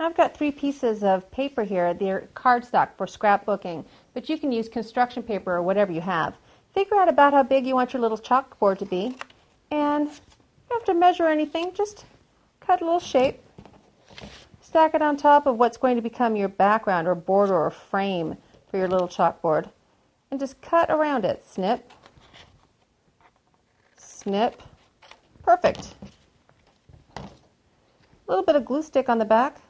I've got 3 pieces of paper here. They're cardstock for scrapbooking, but you can use construction paper or whatever you have. Figure out about how big you want your little chalkboard to be, and you don't have to measure anything, just cut a little shape. Stack it on top of what's going to become your background or border or frame for your little chalkboard, and just cut around it. Snip, snip, perfect. A little bit of glue stick on the back.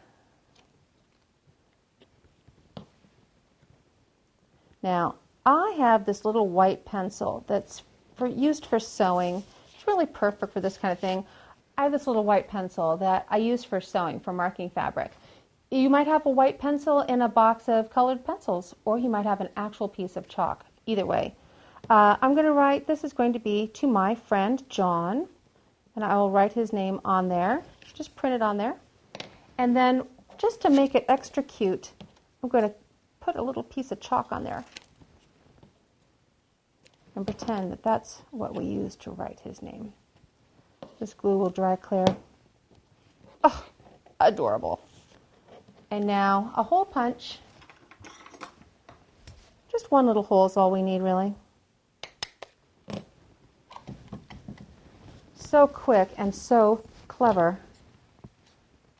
Now, I have this little white pencil that's used for sewing. It's really perfect for this kind of thing. I have this little white pencil that I use for sewing, for marking fabric. You might have a white pencil in a box of colored pencils, or you might have an actual piece of chalk. Either way. I'm going to write, this is going to be to my friend John, and I will write his name on there. Just print it on there. And then, just to make it extra cute, I'm going to put a little piece of chalk on there and pretend that that's what we use to write his name. This glue will dry clear. Oh, adorable. And now a hole punch. Just one little hole is all we need, really. So quick and so clever.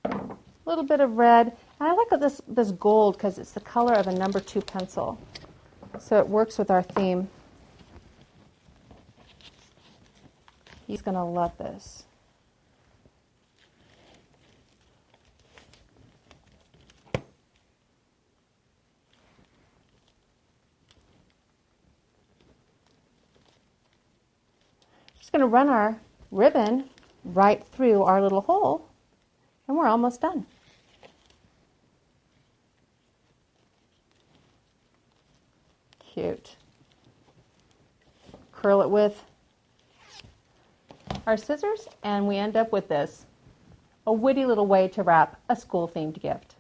A little bit of red. And I like this gold because it's the color of a number 2 pencil. So it works with our theme. He's going to love this. Just going to run our ribbon right through our little hole, and we're almost done. Cute. Curl it with our scissors, and we end up with this. A witty little way to wrap a school-themed gift.